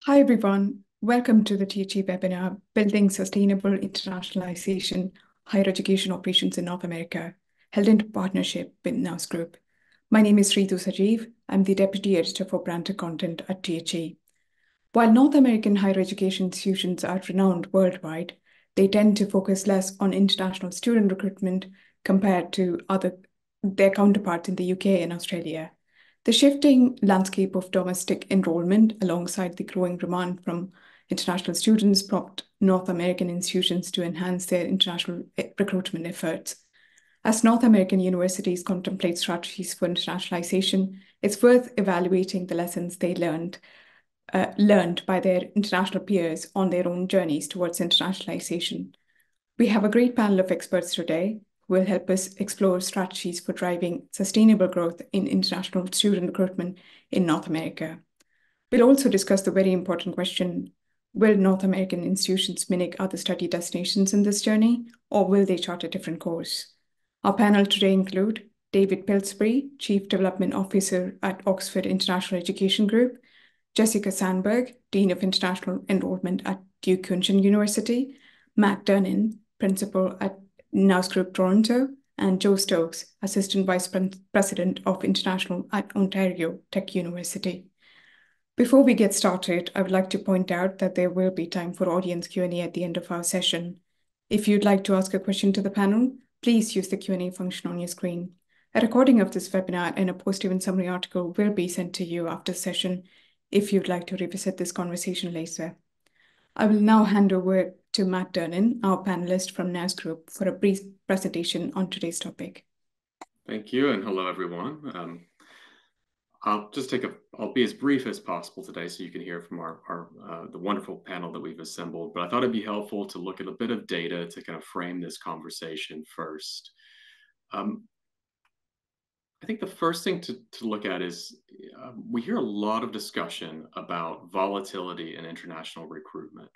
Hi everyone, welcome to the THE webinar, Building Sustainable Internationalization, Higher Education Operations in North America, held in partnership with Nous Group. My name is Ritu Sajeev. I'm the Deputy Editor for Branded Content at THE. While North American higher education institutions are renowned worldwide, they tend to focus less on international student recruitment compared to their counterparts in the UK and Australia. The shifting landscape of domestic enrollment, alongside the growing demand from international students, prompt North American institutions to enhance their international recruitment efforts. As North American universities contemplate strategies for internationalization, it's worth evaluating the lessons they learned by their international peers on their own journeys towards internationalization. We have a great panel of experts today who will help us explore strategies for driving sustainable growth in international student recruitment in North America. We'll also discuss the very important question, will North American institutions mimic other study destinations in this journey, or will they chart a different course? Our panel today include David Pillsbury, Chief Development Officer at Oxford International Education Group, Jessica Sandberg, Dean of International Enrollment at Duke Curtin University, Matt Durnin, Principal at Nous Group Toronto, and Joe Stokes, Assistant Vice President of International at Ontario Tech University. Before we get started, I would like to point out that there will be time for audience Q&A at the end of our session. If you'd like to ask a question to the panel, please use the Q&A function on your screen. A recording of this webinar and a post-event summary article will be sent to you after the session if you'd like to revisit this conversation later. I will now hand over to Matt Durnin, our panelist from Nous Group, for a brief presentation on today's topic. Thank you, and hello, everyone. I'll be as brief as possible today so you can hear from the wonderful panel that we've assembled, but I thought it'd be helpful to look at a bit of data to kind of frame this conversation first. I think the first thing to look at is we hear a lot of discussion about volatility in international recruitment.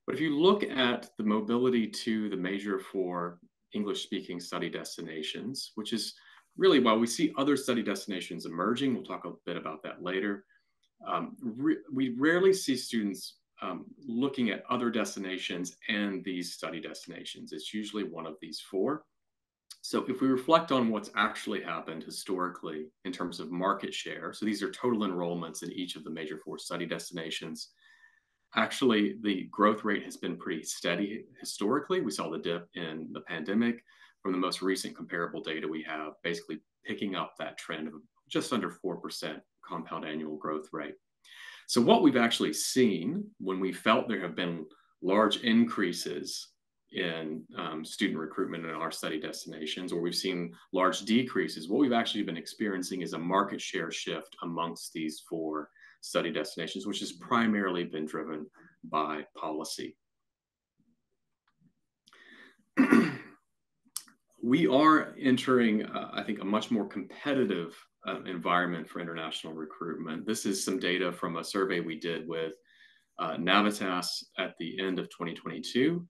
But if you look at the mobility to the measure for English-speaking study destinations, which is really, while we see other study destinations emerging, we'll talk a bit about that later, we rarely see students looking at other destinations and these study destinations. It's usually one of these four. So if we reflect on what's actually happened historically in terms of market share, so these are total enrollments in each of the major four study destinations, actually the growth rate has been pretty steady historically. We saw the dip in the pandemic. From the most recent comparable data we have, basically picking up that trend of just under 4% compound annual growth rate. So what we've actually seen when we felt there have been large increases in student recruitment in our study destinations, or we've seen large decreases, what we've actually been experiencing is a market share shift amongst these four study destinations, which has primarily been driven by policy. We are entering, I think, a much more competitive environment for international recruitment. This is some data from a survey we did with Navitas at the end of 2022,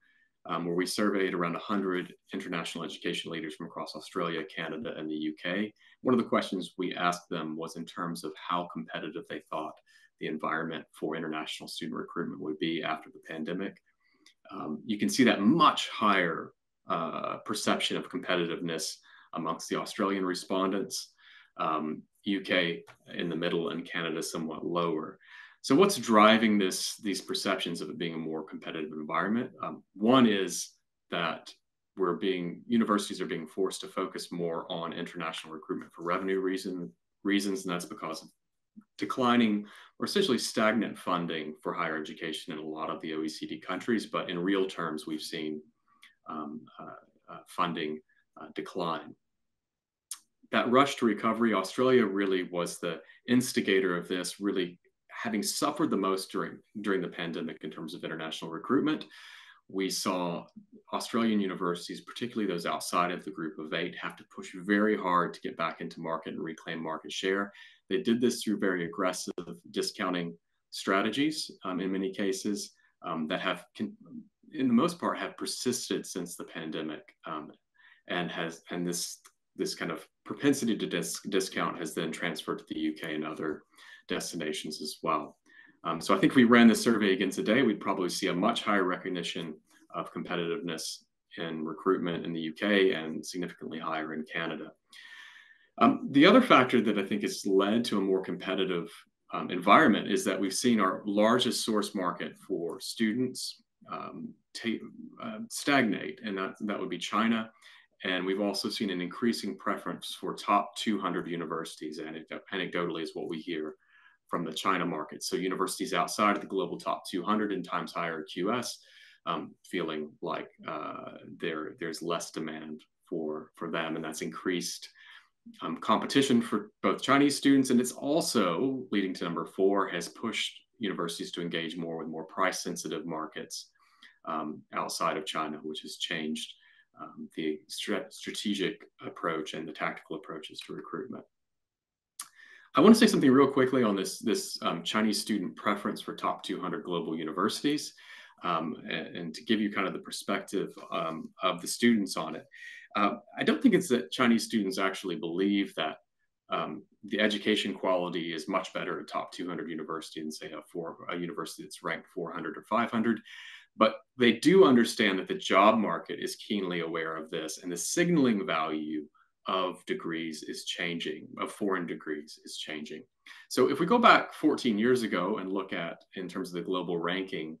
where we surveyed around 100 international education leaders from across Australia, Canada, and the UK. One of the questions we asked them was in terms of how competitive they thought the environment for international student recruitment would be after the pandemic. You can see that much higher perception of competitiveness amongst the Australian respondents, UK in the middle, and Canada somewhat lower. So what's driving these perceptions of it being a more competitive environment? One is that universities are being forced to focus more on international recruitment for revenue reasons, and that's because of declining or essentially stagnant funding for higher education in a lot of the OECD countries. But in real terms, we've seen funding decline. That rush to recovery, Australia really was the instigator of this, really having suffered the most during the pandemic in terms of international recruitment. We saw Australian universities, particularly those outside of the group of 8, have to push very hard to get back into market and reclaim market share. They did this through very aggressive discounting strategies in many cases that have, in the most part, have persisted since the pandemic, and this kind of propensity to discount has then transferred to the UK and other destinations as well. So I think if we ran this survey again today, we'd probably see a much higher recognition of competitiveness in recruitment in the UK and significantly higher in Canada. The other factor that I think has led to a more competitive environment is that we've seen our largest source market for students stagnate, and that would be China. And we've also seen an increasing preference for top 200 universities, and anecdotally is what we hear from the China market. So universities outside of the global top 200 and times higher QS feeling like there's less demand for them, and that's increased competition for both Chinese students, and it's also leading to number 4, has pushed universities to engage more with more price-sensitive markets outside of China, which has changed the strategic approach and the tactical approaches to recruitment. I want to say something real quickly on this Chinese student preference for top 200 global universities, and to give you kind of the perspective of the students on it. I don't think it's that Chinese students actually believe that the education quality is much better at top 200 university than say a university that's ranked 400 or 500. But they do understand that the job market is keenly aware of this, and the signaling value of degrees is changing, of foreign degrees is changing. So if we go back 14 years ago and look at, in terms of the global ranking,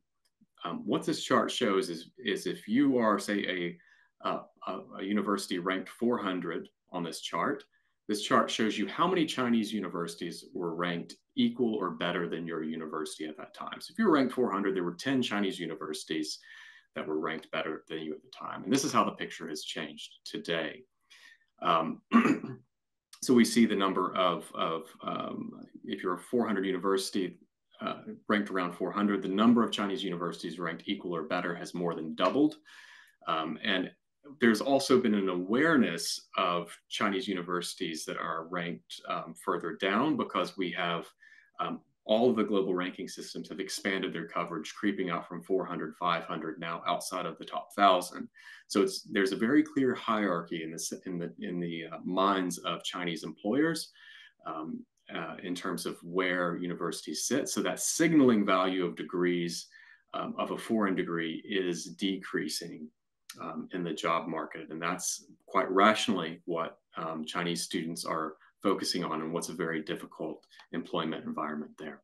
what this chart shows is if you are, say, a university ranked 400 on this chart shows you how many Chinese universities were ranked equal or better than your university at that time. So if you were ranked 400, there were 10 Chinese universities that were ranked better than you at the time. And this is how the picture has changed today. So we see the number of if you're a 400 university ranked around 400, the number of Chinese universities ranked equal or better has more than doubled. And there's also been an awareness of Chinese universities that are ranked further down, because we have all of the global ranking systems have expanded their coverage, creeping out from 400, 500 now outside of the top 1,000. So there's a very clear hierarchy in the minds of Chinese employers in terms of where universities sit. So that signaling value of degrees of a foreign degree is decreasing in the job market. And that's quite rationally what Chinese students are focusing on, and what's a very difficult employment environment there.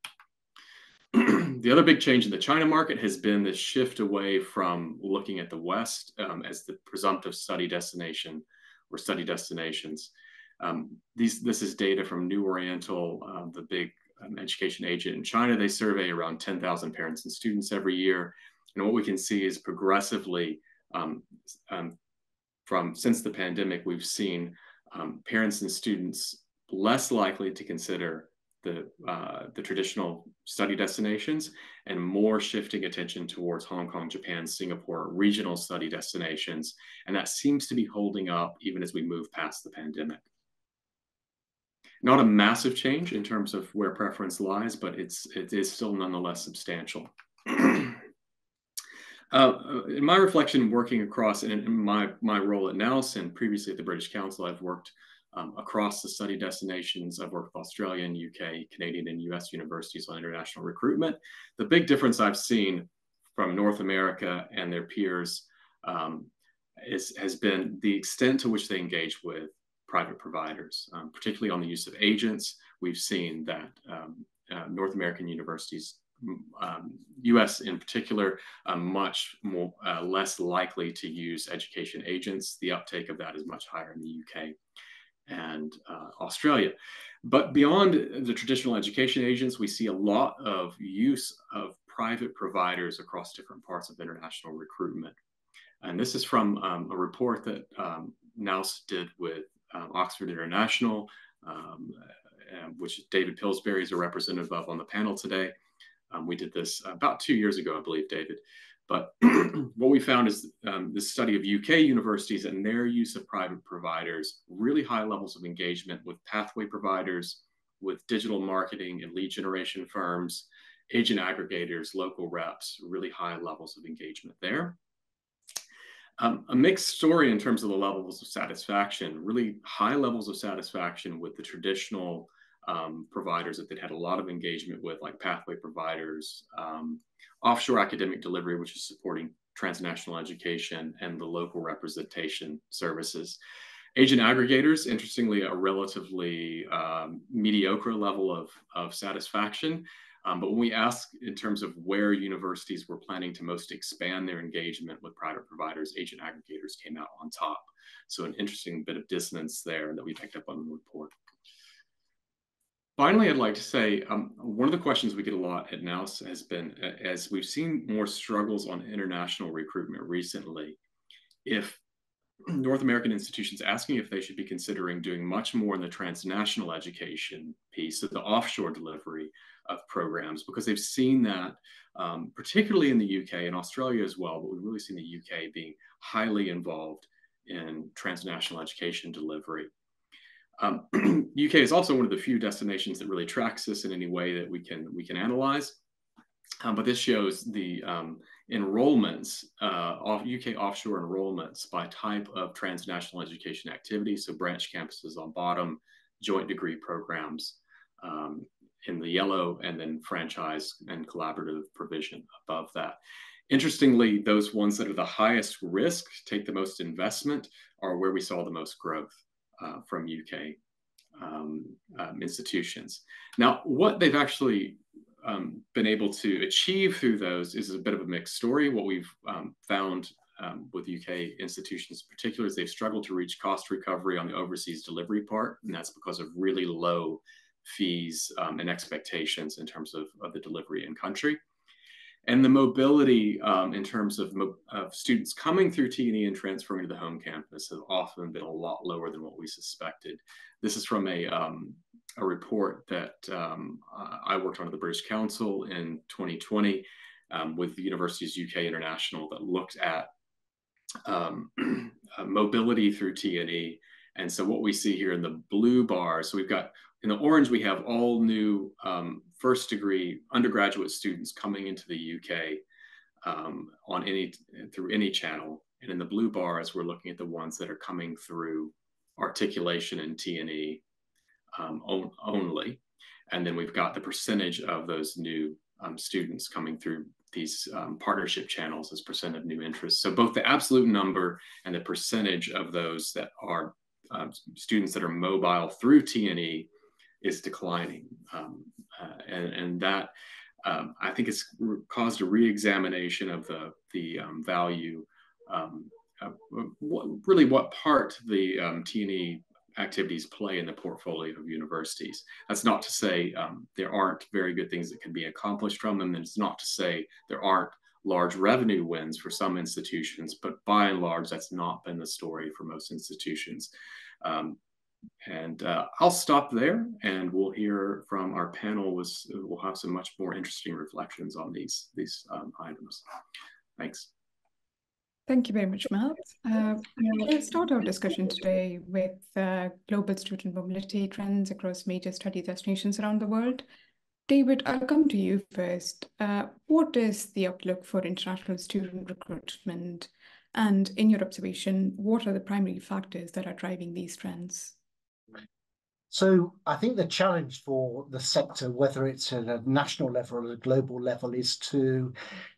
The other big change in the China market has been this shift away from looking at the West as the presumptive study destination or study destinations. This is data from New Oriental, the big education agent in China. They survey around 10,000 parents and students every year. And what we can see is progressively since the pandemic, we've seen parents and students less likely to consider the traditional study destinations, and more shifting attention towards Hong Kong, Japan, Singapore, regional study destinations. And that seems to be holding up even as we move past the pandemic. Not a massive change in terms of where preference lies, but it is still nonetheless substantial. In my reflection, working across, in my role at Nous and previously at the British Council, I've worked across the study destinations. I've worked with Australian, UK, Canadian, and US universities on international recruitment. The big difference I've seen from North America and their peers has been the extent to which they engage with private providers, particularly on the use of agents. We've seen that North American universities, US in particular, much more less likely to use education agents. The uptake of that is much higher in the UK and Australia. But beyond the traditional education agents, we see a lot of use of private providers across different parts of international recruitment. And this is from a report that Nous did with Oxford International, which David Pillsbury is a representative of on the panel today. We did this about 2 years ago, I believe, David. But what we found is this study of UK universities and their use of private providers, really high levels of engagement with pathway providers, with digital marketing and lead generation firms, agent aggregators, local reps, really high levels of engagement there. A mixed story in terms of the levels of satisfaction, really high levels of satisfaction with the traditional providers that they'd had a lot of engagement with, like pathway providers, offshore academic delivery, which is supporting transnational education, and the local representation services. Agent aggregators, interestingly, a relatively mediocre level of satisfaction. But when we ask in terms of where universities were planning to most expand their engagement with private providers, agent aggregators came out on top. So an interesting bit of dissonance there that we picked up on the report. Finally, I'd like to say one of the questions we get a lot at Nous has been, as we've seen more struggles on international recruitment recently, if North American institutions asking if they should be considering doing much more in the transnational education piece of the offshore delivery of programs, because they've seen that, particularly in the UK and Australia as well, but we've really seen the UK being highly involved in transnational education delivery. UK is also one of the few destinations that really tracks this in any way that we can analyze. But this shows the enrollments, UK offshore enrollments by type of transnational education activity. So branch campuses on bottom, joint degree programs in the yellow, and then franchise and collaborative provision above that. Interestingly, those ones that are the highest risk, take the most investment, are where we saw the most growth from UK institutions. Now, what they've actually been able to achieve through those is a bit of a mixed story. What we've found with UK institutions in particular is they've struggled to reach cost recovery on the overseas delivery part, and that's because of really low fees and expectations in terms of the delivery in country. And the mobility in terms of students coming through T&E and transferring to the home campus have often been a lot lower than what we suspected. This is from a report that I worked on at the British Council in 2020 with the Universities UK International that looked at mobility through T&E. And so what we see here in the blue bars, so we've got in the orange, we have all new first degree undergraduate students coming into the UK through any channel. And in the blue bars, we're looking at the ones that are coming through articulation and T&E only. And then we've got the percentage of those new students coming through these partnership channels as percent of new interest. So both the absolute number and the percentage of those that are students that are mobile through T&E is declining. And that, I think, has caused a re-examination of the value, what part the T&E activities play in the portfolio of universities. That's not to say there aren't very good things that can be accomplished from them, and it's not to say there aren't large revenue wins for some institutions, but by and large, that's not been the story for most institutions. And I'll stop there, and we'll hear from our panel. We'll have some much more interesting reflections on these items. Thanks. Thank you very much, Mel. We'll start our discussion today with global student mobility trends across major study destinations around the world. David, I'll come to you first. What is the outlook for international student recruitment? And in your observation, what are the primary factors that are driving these trends? So I think the challenge for the sector, whether it's at a national level or a global level, is to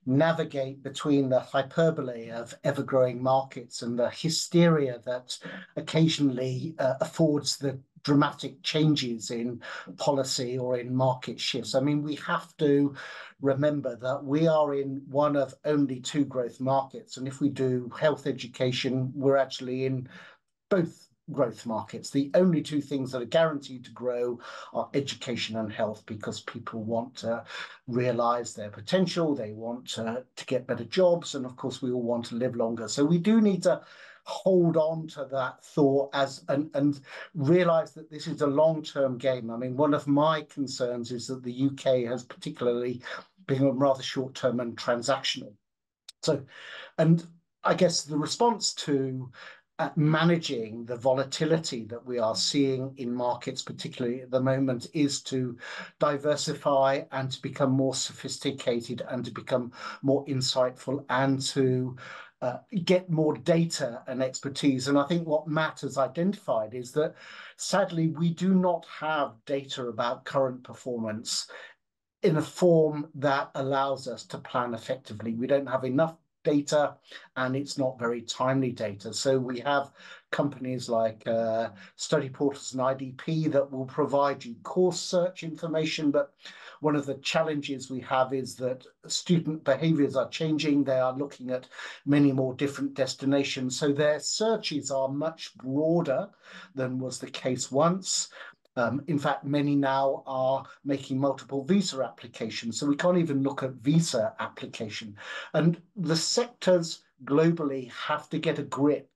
navigate between the hyperbole of ever-growing markets and the hysteria that occasionally affords the dramatic changes in policy or in market shifts. I mean, we have to remember that we are in one of only two growth markets. And if we do health education, we're actually in both growth markets. The only two things that are guaranteed to grow are education and health, because people want to realize their potential, they want to get better jobs, and of course we all want to live longer. So we do need to hold on to that thought and realize that this is a long-term game. I mean, one of my concerns is that the UK has particularly been rather short-term and transactional. So, and I guess the response to managing the volatility that we are seeing in markets, particularly at the moment, is to diversify and to become more sophisticated and to become more insightful and to get more data and expertise. And I think what Matt has identified is that sadly, we do not have data about current performance in a form that allows us to plan effectively. We don't have enough data and it's not very timely data. So we have companies like study portals and IDP that will provide you course search information, but one of the challenges we have is that student behaviors are changing. They are looking at many more different destinations. So their searches are much broader than was the case once. In fact, many now are making multiple visa applications. So we can't even look at visa application. And the sectors globally have to get a grip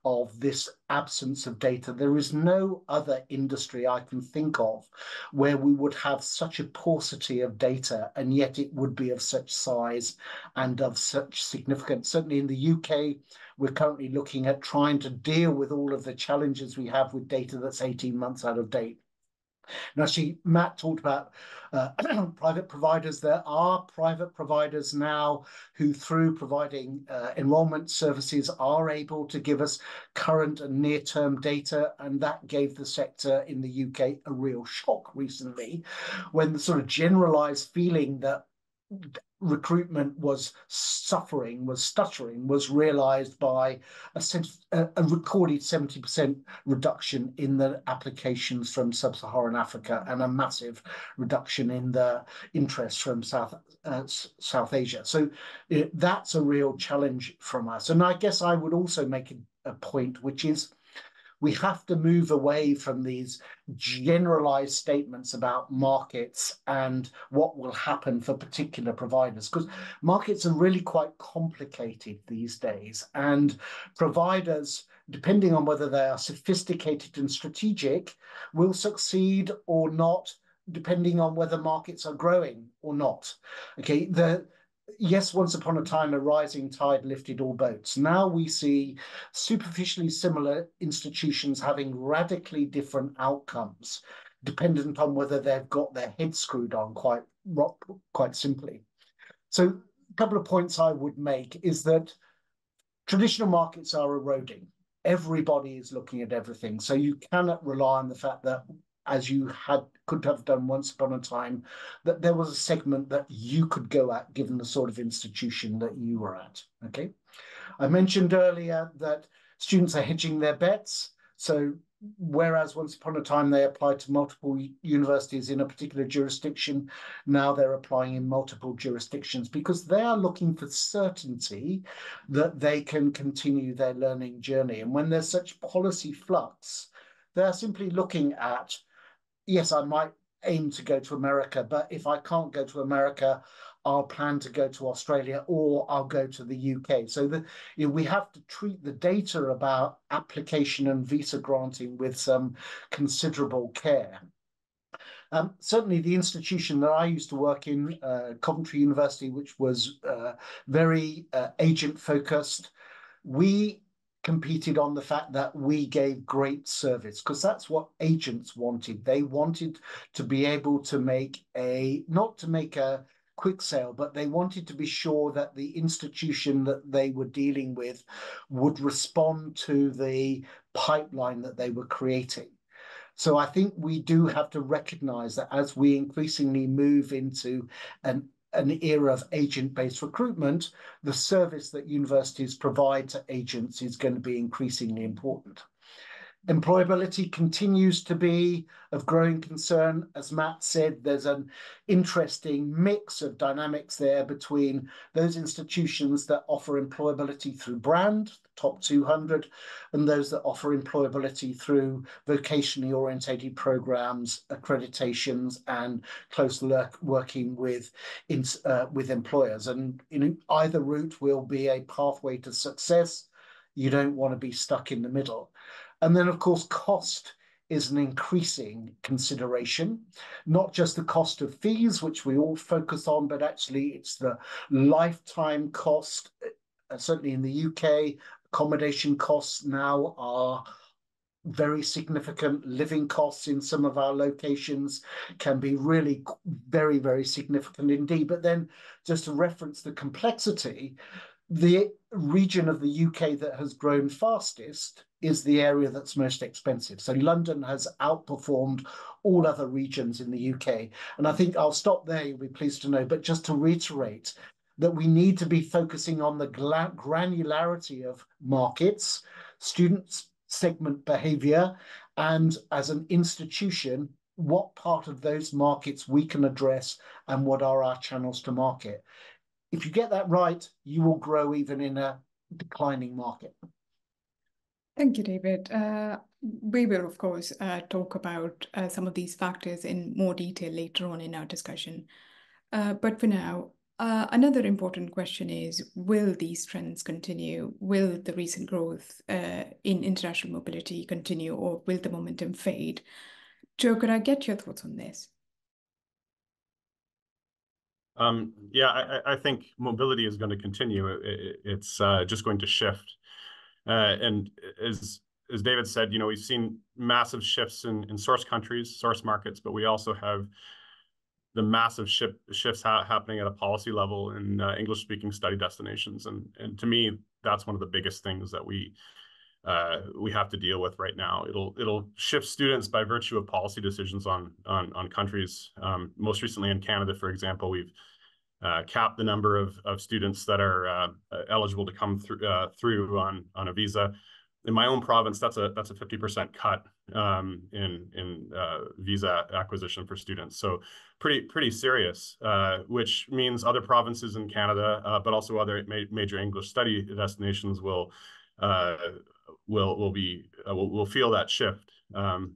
of this absence of data. There is no other industry I can think of where we would have such a paucity of data, and yet it would be of such size and of such significance. Certainly in the UK, we're currently looking at trying to deal with all of the challenges we have with data that's 18 months out of date. Now, Matt talked about private providers. There are private providers now who, through providing enrolment services, are able to give us current and near-term data, and that gave the sector in the UK a real shock recently, when the sort of generalized feeling that recruitment was suffering, was stuttering, was realized by a recorded 70% reduction in the applications from sub-Saharan Africa and a massive reduction in the interest from South Asia. So that's a real challenge from us. And I guess I would also make a point, which is we have to move away from these generalized statements about markets and what will happen for particular providers, because markets are really quite complicated these days. And providers, depending on whether they are sophisticated and strategic, will succeed or not, depending on whether markets are growing or not. Okay, yes, once upon a time, a rising tide lifted all boats. Now we see superficially similar institutions having radically different outcomes, dependent on whether they've got their head screwed on quite simply. So a couple of points I would make is that traditional markets are eroding. Everybody is looking at everything. So you cannot rely on the fact that, as you could have done once upon a time, that there was a segment that you could go at given the sort of institution that you were at. Okay. I mentioned earlier that students are hedging their bets. So whereas once upon a time they applied to multiple universities in a particular jurisdiction, now they're applying in multiple jurisdictions because they are looking for certainty that they can continue their learning journey. And when there's such policy flux, they're simply looking at, yes, I might aim to go to America, but if I can't go to America, I'll plan to go to Australia or I'll go to the UK. So we have to treat the data about application and visa granting with some considerable care. Certainly the institution that I used to work in, Coventry University, which was very agent focused, we competed on the fact that we gave great service, because that's what agents wanted. They wanted to be able to not to make a quick sale, but they wanted to be sure that the institution that they were dealing with would respond to the pipeline that they were creating. So I think we do have to recognize that as we increasingly move into an era of agent-based recruitment, the service that universities provide to agents is going to be increasingly important. Employability continues to be of growing concern. As Matt said, there's an interesting mix of dynamics there between those institutions that offer employability through brand, top 200, and those that offer employability through vocationally orientated programs, accreditations, and close working with employers. And either route will be a pathway to success. You don't want to be stuck in the middle. And then, of course, cost is an increasing consideration, not just the cost of fees, which we all focus on, but actually it's the lifetime cost. Certainly in the UK, accommodation costs now are very significant. Living costs in some of our locations can be really very, very significant indeed. But then just to reference the complexity, the region of the UK that has grown fastest is the area that's most expensive. So London has outperformed all other regions in the UK. And I think I'll stop there, you'll be pleased to know. But just to reiterate that we need to be focusing on the granularity of markets, student segment behavior, and as an institution, what part of those markets we can address and what are our channels to market. If you get that right, you will grow even in a declining market. Thank you, David. We will, of course, talk about some of these factors in more detail later on in our discussion. But for now, another important question is, will these trends continue? Will the recent growth in international mobility continue, or will the momentum fade? Joe, could I get your thoughts on this? Yeah, I think mobility is going to continue. It's just going to shift. And as David said, you know, we've seen massive shifts in source countries, source markets, but we also have the massive shifts happening at a policy level in English-speaking study destinations. And to me, that's one of the biggest things that we have to deal with right now. It'll shift students by virtue of policy decisions on countries. Most recently in Canada, for example, we've capped the number of students that are eligible to come through on a visa. In my own province, that's a 50% cut in visa acquisition for students. So pretty serious, which means other provinces in Canada, but also other major English study destinations will feel that shift.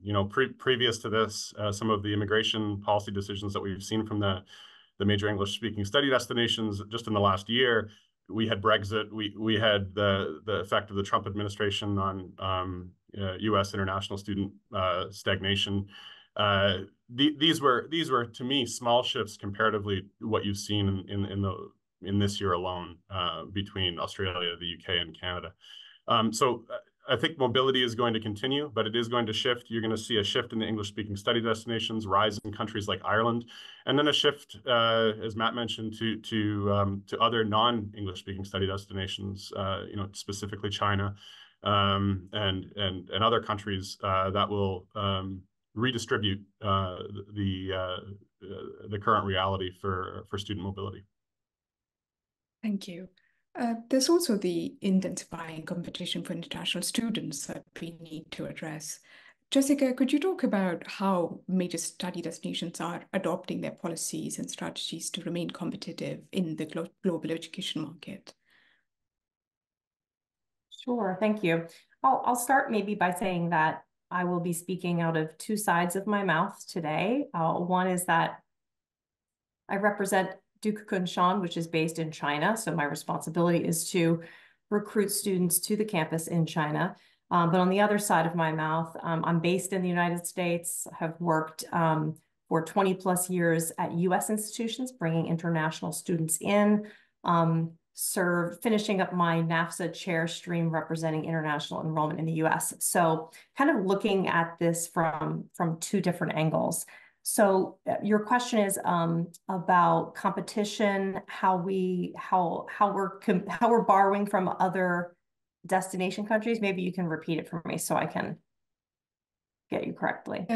You know, previous to this, some of the immigration policy decisions that we've seen from the major English-speaking study destinations just in the last year, we had Brexit, we had the effect of the Trump administration on U.S. international student stagnation. These were to me small shifts comparatively to what you've seen in this year alone between Australia, the UK, and Canada. So I think mobility is going to continue, but it is going to shift. You're going to see a shift in the English-speaking study destinations, rise in countries like Ireland, and then a shift, as Matt mentioned, to other non-English-speaking study destinations. You know, specifically China and other countries that will redistribute the current reality for student mobility. Thank you. There's also the intensifying competition for international students that we need to address. Jessica, could you talk about how major study destinations are adopting their policies and strategies to remain competitive in the global education market? Sure, thank you. I'll start maybe by saying that I will be speaking out of two sides of my mouth today. One is that I represent Duke Kunshan, which is based in China. So my responsibility is to recruit students to the campus in China. But on the other side of my mouth, I'm based in the United States, have worked for 20 plus years at US institutions, bringing international students in, finishing up my NAFSA chair stream representing international enrollment in the US. So kind of looking at this from two different angles. So your question is about competition, how we're borrowing from other destination countries. Maybe you can repeat it for me so I can get you correctly.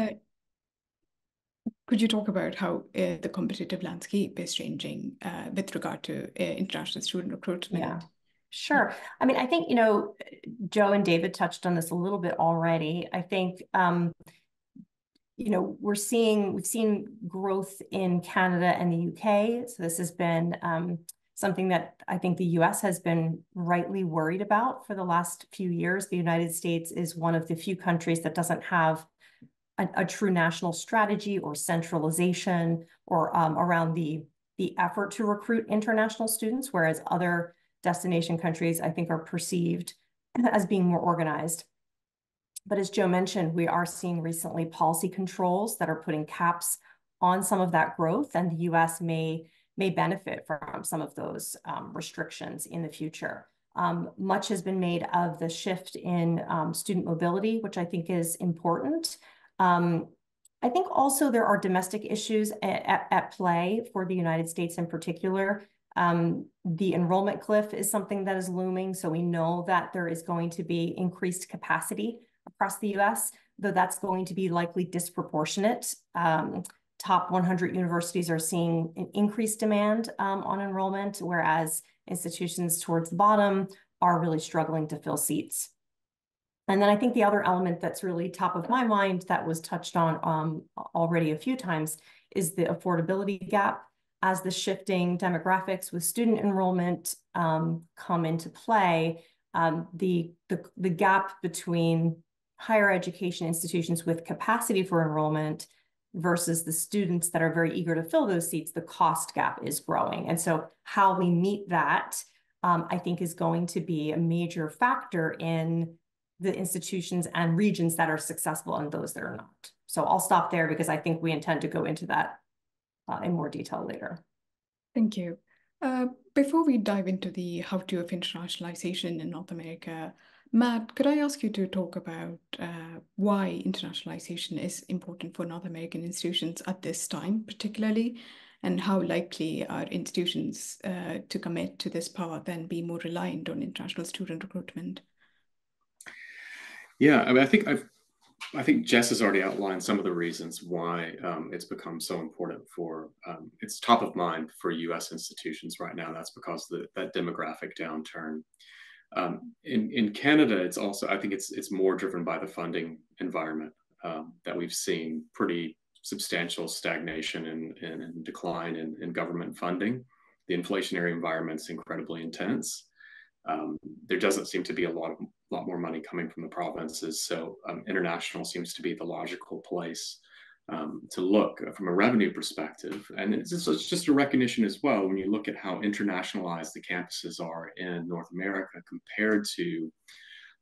Could you talk about how the competitive landscape is changing with regard to international student recruitment? Yeah, sure. I mean, I think, you know, Joe and David touched on this a little bit already. I think you know, we've seen growth in Canada and the UK. So this has been something that I think the US has been rightly worried about for the last few years. The United States is one of the few countries that doesn't have a true national strategy or centralization or around the effort to recruit international students, whereas other destination countries, I think, are perceived as being more organized. But as Joe mentioned, we are seeing recently policy controls that are putting caps on some of that growth, and the US may benefit from some of those restrictions in the future. Much has been made of the shift in student mobility, which I think is important. I think also there are domestic issues at play for the United States in particular. The enrollment cliff is something that is looming. So we know that there is going to be increased capacity across the US, though that's going to be likely disproportionate. Top 100 universities are seeing an increased demand on enrollment, whereas institutions towards the bottom are really struggling to fill seats. And then I think the other element that's really top of my mind that was touched on already a few times is the affordability gap. As the shifting demographics with student enrollment come into play, the gap between higher education institutions with capacity for enrollment versus the students that are very eager to fill those seats, the cost gap is growing. And so how we meet that, I think, is going to be a major factor in the institutions and regions that are successful and those that are not. So I'll stop there because I think we intend to go into that in more detail later. Thank you. Before we dive into the how-to of internationalization in North America, Matt, could I ask you to talk about why internationalization is important for North American institutions at this time, particularly, and how likely are institutions to commit to this path and be more reliant on international student recruitment? Yeah, I mean, I think Jess has already outlined some of the reasons why it's become so important for, it's top of mind for U.S. institutions right now. That's because of that demographic downturn. In Canada, it's also, I think it's more driven by the funding environment that we've seen pretty substantial stagnation and decline in government funding. The inflationary environment's incredibly intense. There doesn't seem to be a lot more money coming from the provinces, so international seems to be the logical place to look from a revenue perspective. And it's just a recognition as well when you look at how internationalized the campuses are in North America compared to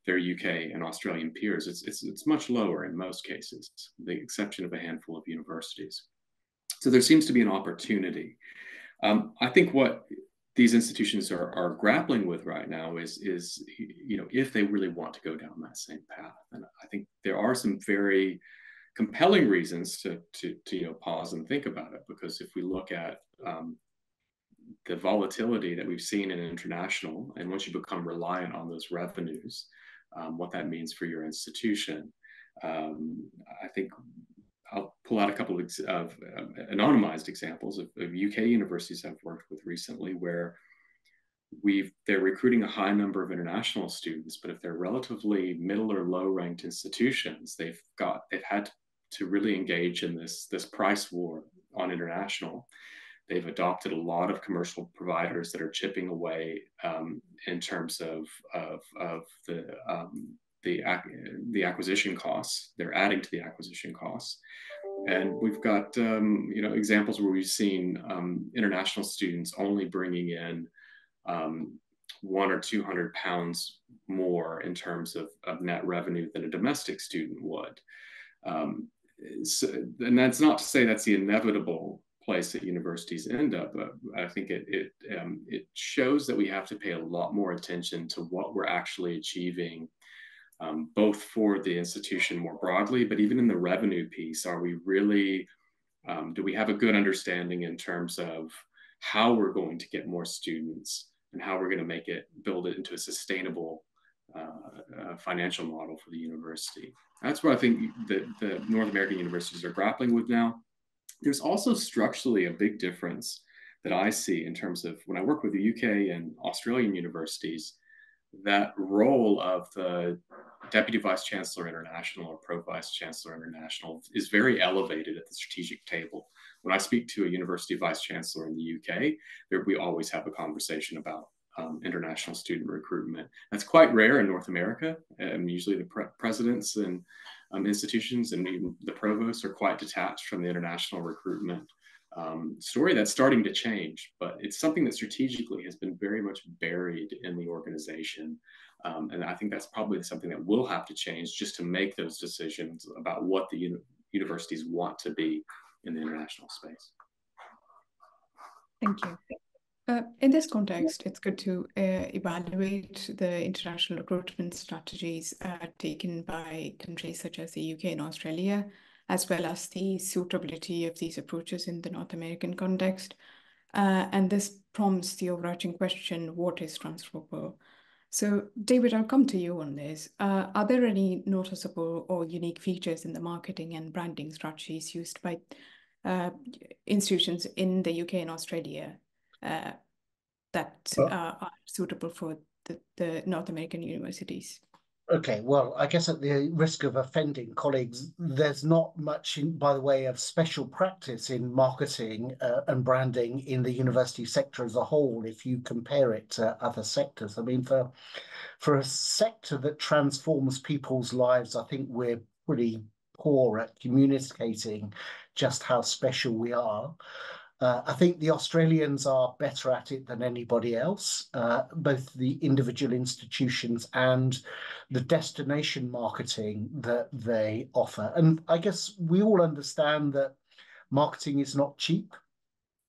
their UK and Australian peers. It's much lower in most cases, with the exception of a handful of universities. So there seems to be an opportunity. I think what these institutions are grappling with right now is if they really want to go down that same path. And I think there are some very compelling reasons to pause and think about it, because if we look at the volatility that we've seen in international, and once you become reliant on those revenues, what that means for your institution, I think I'll pull out a couple of anonymized examples of UK universities I've worked with recently, where they're recruiting a high number of international students, but if they're relatively middle or low ranked institutions, they've had to really engage in this price war on international. They've adopted a lot of commercial providers that are chipping away in terms of the acquisition costs. They're adding to the acquisition costs. And we've got examples where we've seen international students only bringing in 100 or 200 pounds more in terms of net revenue than a domestic student would. And that's not to say that's the inevitable place that universities end up. I think it shows that we have to pay a lot more attention to what we're actually achieving, both for the institution more broadly, but even in the revenue piece. Are we really, do we have a good understanding in terms of how we're going to get more students and how we're going to build it into a sustainable financial model for the university? That's what I think the North American universities are grappling with now. There's also structurally a big difference that I see in terms of when I work with the UK and Australian universities, that role of the Deputy Vice Chancellor International or Pro Vice Chancellor International is very elevated at the strategic table. When I speak to a university vice chancellor in the UK, we always have a conversation about international student recruitment. That's quite rare in North America. Usually the presidents and institutions and even the provosts are quite detached from the international recruitment story. That's starting to change, but it's something that strategically has been very much buried in the organization. And I think that's probably something that will have to change just to make those decisions about what the universities want to be in the international space. Thank you. In this context, it's good to evaluate the international recruitment strategies taken by countries such as the UK and Australia, as well as the suitability of these approaches in the North American context. And this prompts the overarching question, what is transferable? So, David, I'll come to you on this. Are there any noticeable or unique features in the marketing and branding strategies used by institutions in the UK and Australia that are suitable for the North American universities? Okay, well, I guess at the risk of offending colleagues, there's not much by the way of special practice in marketing and branding in the university sector as a whole, if you compare it to other sectors. I mean, for a sector that transforms people's lives, I think we're pretty poor at communicating just how special we are. I think the Australians are better at it than anybody else, both the individual institutions and the destination marketing that they offer. And I guess we all understand that marketing is not cheap.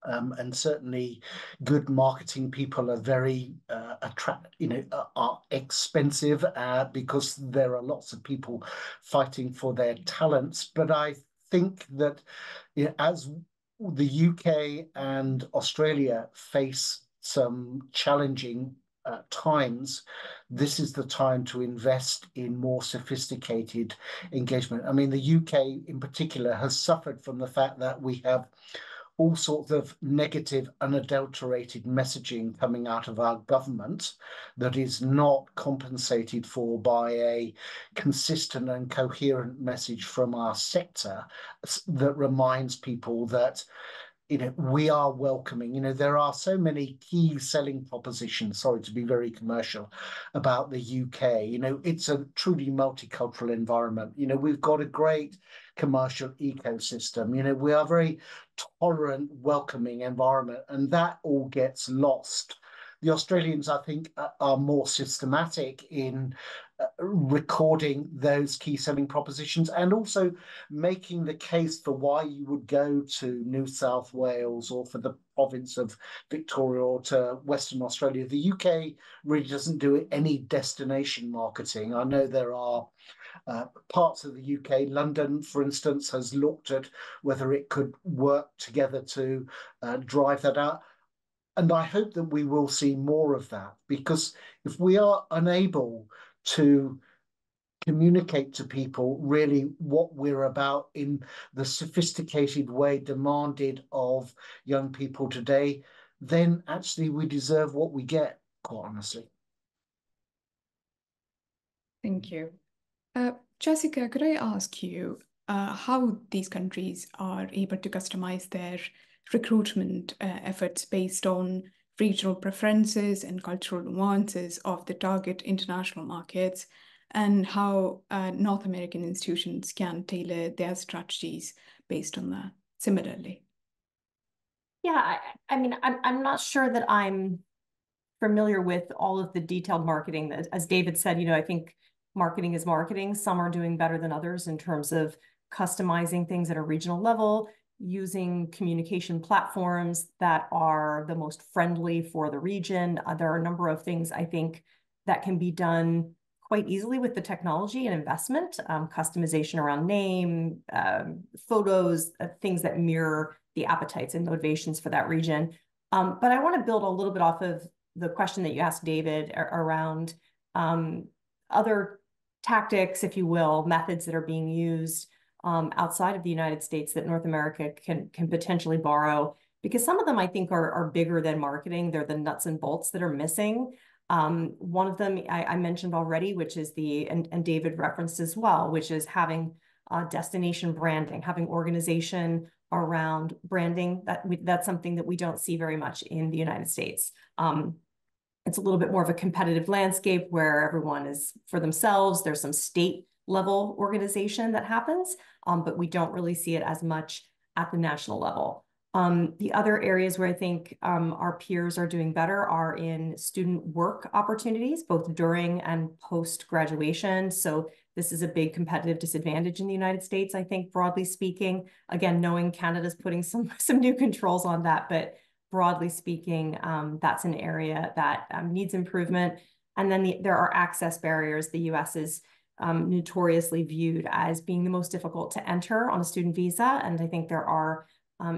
And certainly good marketing people are very are expensive because there are lots of people fighting for their talents. But I think that as the UK and Australia face some challenging times, this is the time to invest in more sophisticated engagement. I mean, the UK in particular has suffered from the fact that we have all sorts of negative, unadulterated messaging coming out of our government that is not compensated for by a consistent and coherent message from our sector that reminds people that we are welcoming. There are so many key selling propositions, sorry to be very commercial, about the UK. It's a truly multicultural environment. We've got a great commercial ecosystem. We are a very tolerant, welcoming environment, and that all gets lost. The Australians, I think, are more systematic in recording those key selling propositions and also making the case for why you would go to New South Wales or for the province of Victoria or to Western Australia. The UK really doesn't do any destination marketing. I know there are parts of the UK, London, for instance, has looked at whether it could work together to drive that out. And I hope that we will see more of that, because if we are unable to communicate to people really what we're about in the sophisticated way demanded of young people today, then actually we deserve what we get, quite honestly. Thank you. Jessica, could I ask you how these countries are able to customize their recruitment efforts based on regional preferences and cultural nuances of the target international markets, and how North American institutions can tailor their strategies based on that similarly? Yeah, I mean, I'm not sure that I'm familiar with all of the detailed marketing. As David said, I think marketing is marketing. Some are doing better than others in terms of customizing things at a regional level, using communication platforms that are the most friendly for the region. There are a number of things I think that can be done quite easily with the technology and investment, customization around name, photos, things that mirror the appetites and motivations for that region. But I want to build a little bit off of the question that you asked David around other tactics, if you will, methods that are being used outside of the United States that North America can potentially borrow, because some of them I think are bigger than marketing. They're the nuts and bolts that are missing. One of them I mentioned already, which is and David referenced as well, which is having destination branding, having organization around branding. That's something that we don't see very much in the United States. It's a little bit more of a competitive landscape where everyone is for themselves. There's some state level organization that happens, but we don't really see it as much at the national level. The other areas where I think our peers are doing better are in student work opportunities, both during and post-graduation. So this is a big competitive disadvantage in the United States, I think, broadly speaking. Again, knowing Canada's putting some new controls on that, but broadly speaking, that's an area that needs improvement. And then there are access barriers. The US is notoriously viewed as being the most difficult to enter on a student visa. And I think there are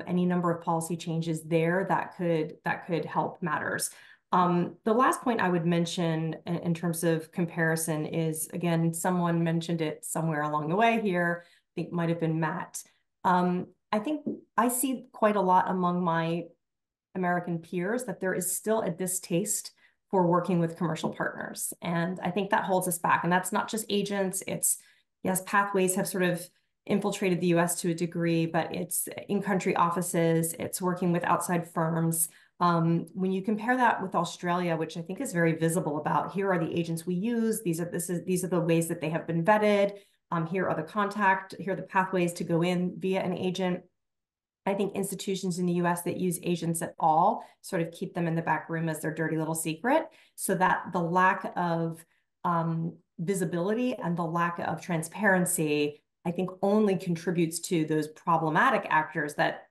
any number of policy changes there that could help matters. The last point I would mention in terms of comparison is, again, someone mentioned it somewhere along the way here. I think might have been Matt. I think I see quite a lot among my American peers that there is still a distaste for working with commercial partners. And I think that holds us back. And that's not just agents. It's, yes, pathways have sort of infiltrated the US to a degree, but it's in-country offices, it's working with outside firms. When you compare that with Australia, which I think is very visible about, here are the agents we use, these are the ways that they have been vetted, here are the pathways to go in via an agent. I think institutions in the US that use agents at all sort of keep them in the back room as their dirty little secret, so that the lack of visibility and the lack of transparency, I think, only contributes to those problematic actors that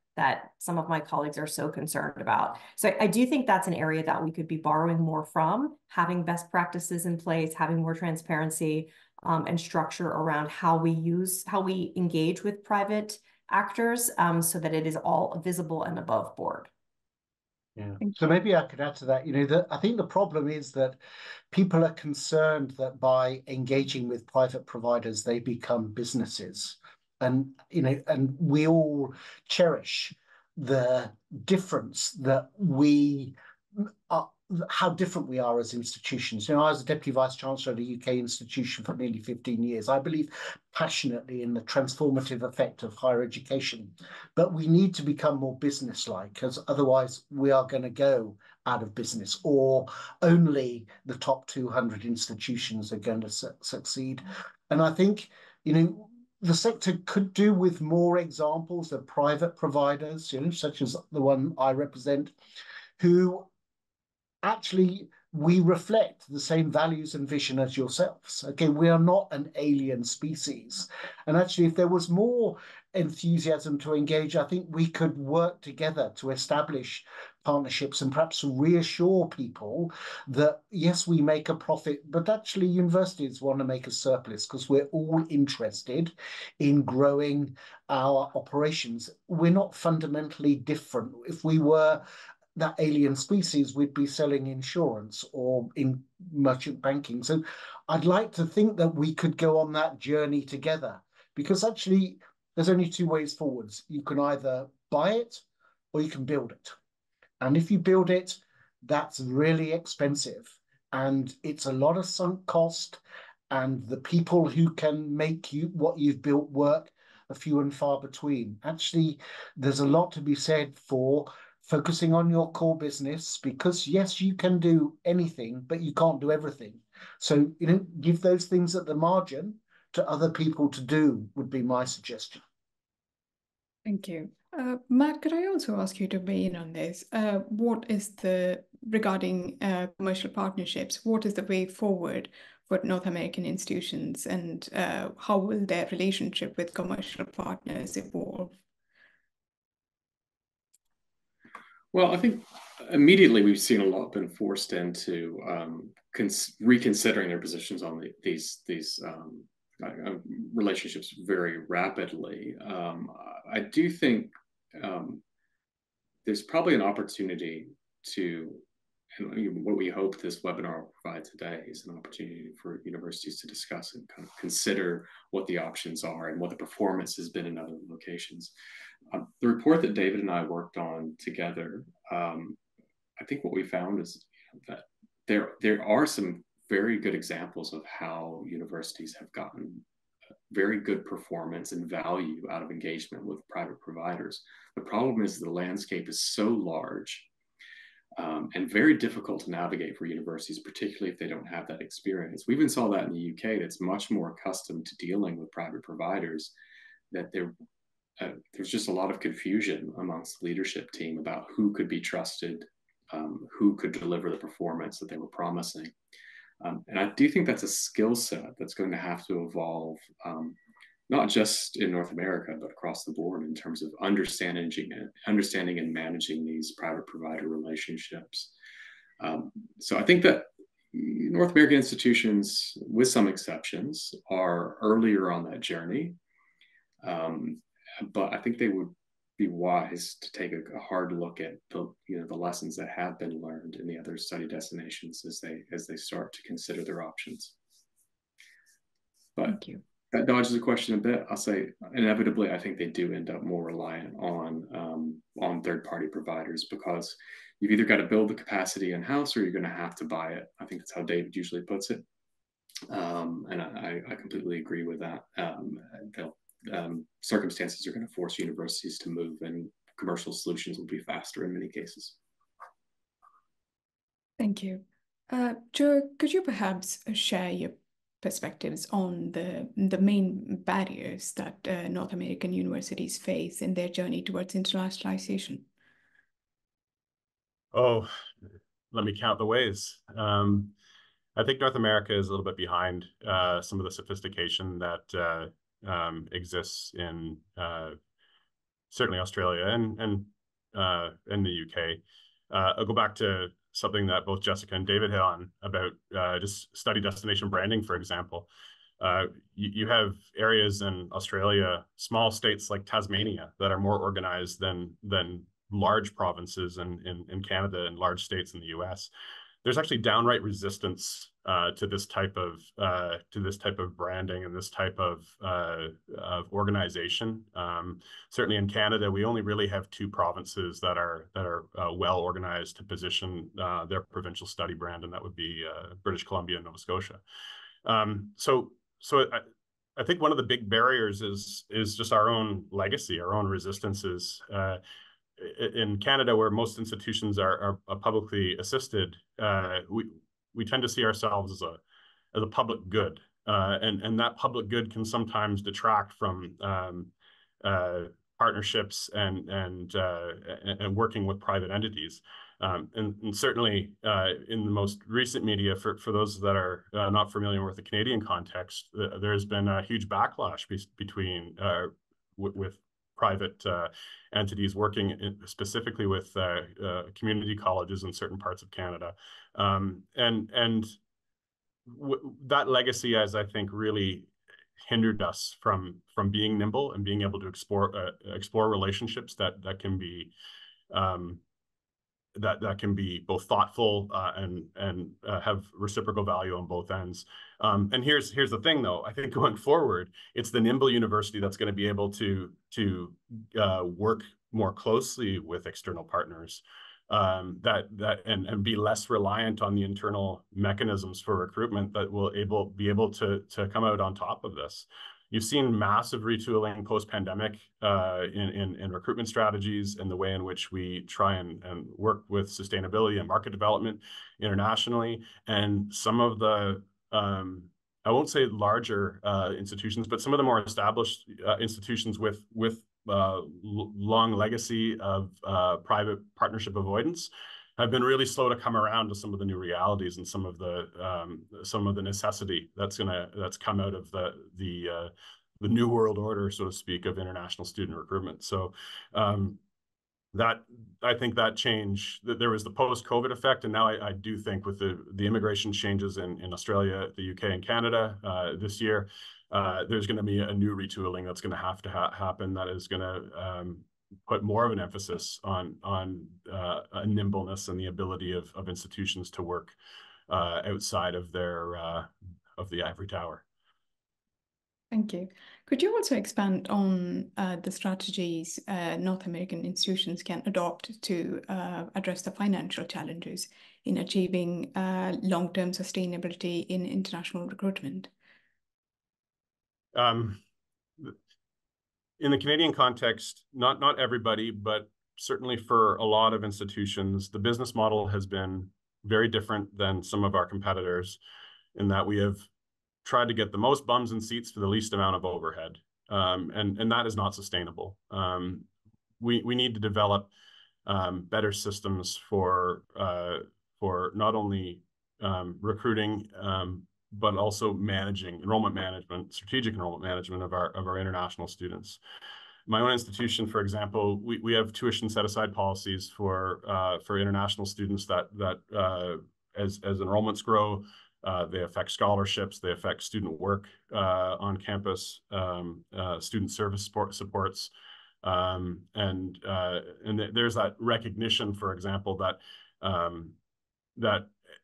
some of my colleagues are so concerned about. So I do think that's an area that we could be borrowing more from, having best practices in place, having more transparency and structure around how we engage with private actors, so that it is all visible and above board. Yeah. So maybe I could add to that. I think the problem is that people are concerned that by engaging with private providers, they become businesses. And, and we all cherish the difference that we are, how different we are as institutions. I was a Deputy Vice Chancellor at a UK institution for nearly 15 years. I believe passionately in the transformative effect of higher education, but we need to become more business-like, because otherwise we are going to go out of business, or only the top 200 institutions are going to succeed. And I think, the sector could do with more examples of private providers, such as the one I represent, who actually we reflect the same values and vision as yourselves. Okay, we are not an alien species. And actually, if there was more enthusiasm to engage, I think we could work together to establish partnerships and perhaps reassure people that, yes, we make a profit, but actually universities want to make a surplus, because we're all interested in growing our operations. We're not fundamentally different. If we were that alien species, we'd be selling insurance or in merchant banking. So I'd like to think that we could go on that journey together, because actually there's only two ways forwards. You can either buy it or you can build it. And if you build it, that's really expensive. And it's a lot of sunk cost. And the people who can make what you've built work are few and far between. Actually, there's a lot to be said for focusing on your core business, because yes, you can do anything, but you can't do everything. So, give those things at the margin to other people to do, would be my suggestion. Thank you. Matt, could I also ask you to weigh in on this? Regarding commercial partnerships, what is the way forward for North American institutions, and how will their relationship with commercial partners evolve? Well, I think immediately we've seen a lot been forced into reconsidering their positions on these relationships very rapidly. I do think there's probably an opportunity to, and what we hope this webinar will provide today is an opportunity for universities to discuss and kind of consider what the options are and what the performance has been in other locations. The report that David and I worked on together, I think what we found is that there are some very good examples of how universities have gotten very good performance and value out of engagement with private providers. The problem is the landscape is so large and very difficult to navigate for universities, particularly if they don't have that experience. We even saw that in the UK, that's much more accustomed to dealing with private providers, that there's just a lot of confusion amongst the leadership team about who could be trusted, who could deliver the performance that they were promising. And I do think that's a skill set that's going to have to evolve, not just in North America, but across the board in terms of understanding and managing these private provider relationships. So I think that North American institutions, with some exceptions, are earlier on that journey. But I think they would be wise to take a hard look at the lessons that have been learned in the other study destinations as they start to consider their options. But Thank you. That dodges the question a bit. I'll say inevitably, I think they do end up more reliant on third-party providers, because you've either got to build the capacity in-house or you're going to have to buy it. I think that's how David usually puts it. And I completely agree with that. Circumstances are going to force universities to move, and commercial solutions will be faster in many cases. Thank you. Joe, could you perhaps share your perspectives on the main barriers that North American universities face in their journey towards internationalization? Oh, let me count the ways. I think North America is a little bit behind some of the sophistication that exists in certainly Australia and the UK. I'll go back to something that both Jessica and David hit on about just study destination branding, for example. You have areas in Australia, small states like Tasmania, that are more organized than large provinces in Canada and large states in the US. There's actually downright resistance to this type of branding and this type of organization. Certainly in Canada, we only really have two provinces that are well organized to position their provincial study brand, and that would be British Columbia and Nova Scotia. So I think one of the big barriers is just our own legacy, our own resistances. In Canada, where most institutions are publicly assisted, we tend to see ourselves as a public good, and that public good can sometimes detract from partnerships and working with private entities. And certainly in the most recent media, for those that are not familiar with the Canadian context, there's been a huge backlash between with private entities working specifically with community colleges in certain parts of Canada. That legacy has, I think, really hindered us from being nimble and being able to explore relationships that can be that can be both thoughtful and have reciprocal value on both ends. And here's the thing, though. I think going forward, it's the nimble university that's going to be able to work more closely with external partners, and be less reliant on the internal mechanisms for recruitment that will be able to come out on top of this. You've seen massive retooling post-pandemic in recruitment strategies and the way in which we try and work with sustainability and market development internationally. And some of the, I won't say larger institutions, but some of the more established institutions with long legacy of private partnership avoidance have been really slow to come around to some of the new realities and some of the necessity that's come out of the new world order, so to speak, of international student recruitment. So that, I think that change, that there was the post-COVID effect, and now I do think with the immigration changes in Australia, the UK, and Canada this year, there's going to be a new retooling that's going to have to happen that is going to put more of an emphasis on a nimbleness and the ability of institutions to work outside of of the ivory tower. Thank you. Could you also expand on the strategies North American institutions can adopt to address the financial challenges in achieving long-term sustainability in international recruitment? In the Canadian context, not everybody, but certainly for a lot of institutions, the business model has been very different than some of our competitors, in that we have tried to get the most bums and seats for the least amount of overhead, and that is not sustainable. We need to develop better systems for not only recruiting, but also managing enrollment management, strategic enrollment management of our international students. My own institution, for example, we have tuition set-aside policies for international students that as enrollments grow, they affect scholarships, they affect student work on campus, student service supports. There's that recognition, for example, that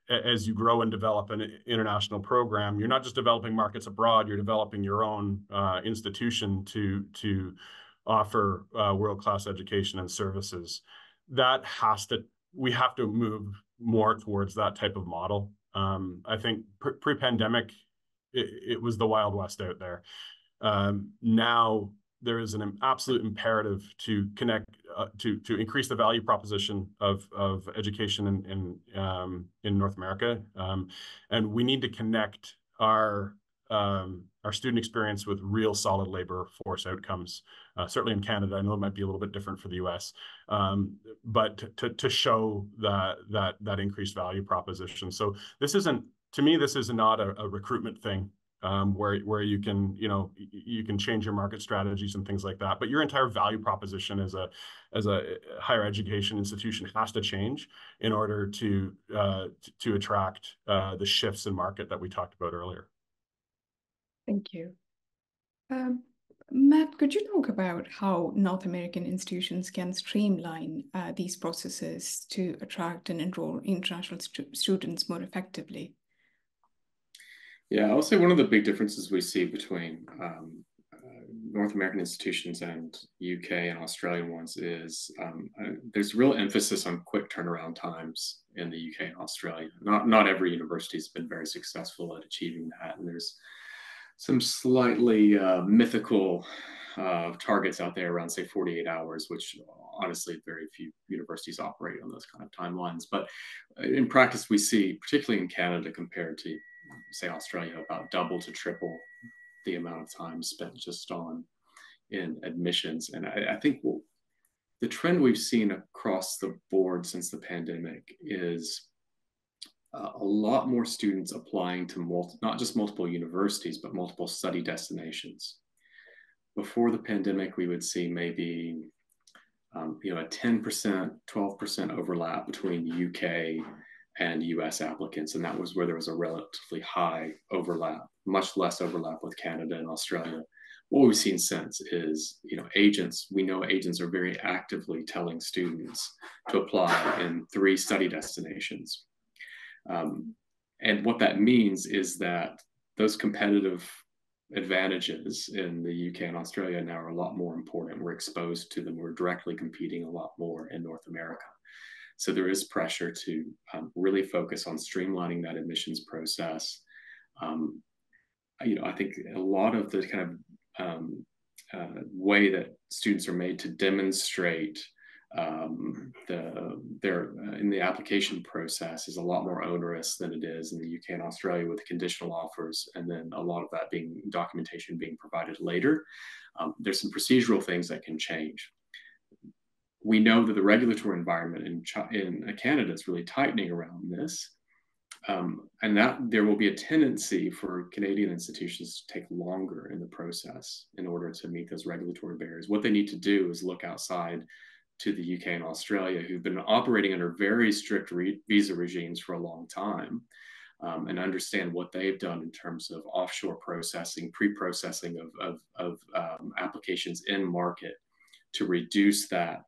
as you grow and develop an international program, you're not just developing markets abroad, you're developing your own institution to offer world-class education and services. We have to move more towards that type of model. I think pre-pandemic, it was the Wild West out there. Now there is an absolute imperative to connect, to increase the value proposition of education in North America, and we need to connect our student experience with real solid labor force outcomes. Certainly in Canada, I know it might be a little bit different for the U.S., but to show that increased value proposition. So this isn't, to me, this is not a recruitment thing. Where you can change your market strategies and things like that, but your entire value proposition as a higher education institution has to change in order to attract the shifts in market that we talked about earlier. Thank you. Matt, could you talk about how North American institutions can streamline these processes to attract and enroll international students more effectively? Yeah, I would say one of the big differences we see between North American institutions and UK and Australian ones is there's real emphasis on quick turnaround times in the UK and Australia. Not every university has been very successful at achieving that, and there's some slightly mythical targets out there around, say, 48 hours, which honestly very few universities operate on those kind of timelines. But in practice, we see, particularly in Canada compared to, say, Australia, about double to triple the amount of time spent just in admissions. And I think the trend we've seen across the board since the pandemic is a lot more students applying to not just multiple universities, but multiple study destinations. Before the pandemic, we would see maybe a 10%, 12% overlap between UK and US applicants, and that was where there was a relatively high overlap, much less overlap with Canada and Australia. What we've seen since is, we know agents are very actively telling students to apply in 3 study destinations. And what that means is that those competitive advantages in the UK and Australia now are a lot more important. We're exposed to them. We're directly competing a lot more in North America. So there is pressure to really focus on streamlining that admissions process. I think a lot of the kind of way that students are made to demonstrate in the application process is a lot more onerous than it is in the UK and Australia, with conditional offers, and then a lot of that documentation being provided later. There's some procedural things that can change. We know that the regulatory environment in Canada is really tightening around this, and that there will be a tendency for Canadian institutions to take longer in the process in order to meet those regulatory barriers. What they need to do is look outside to the UK and Australia, who've been operating under very strict visa regimes for a long time, and understand what they've done in terms of offshore processing, pre-processing of applications in market to reduce that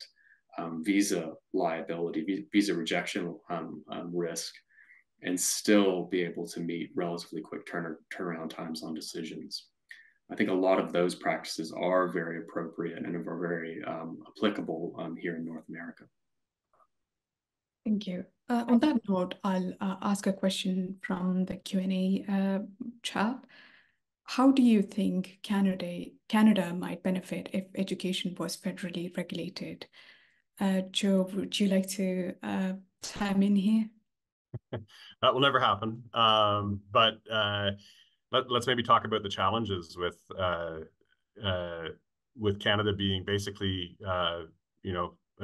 visa liability, visa rejection risk, and still be able to meet relatively quick turnaround times on decisions. I think a lot of those practices are very appropriate and are very applicable here in North America. Thank you. On that note, I'll ask a question from the Q&A chat. How do you think Canada might benefit if education was federally regulated? Joe, would you like to chime in here? That will never happen. But let's maybe talk about the challenges with Canada being basically, a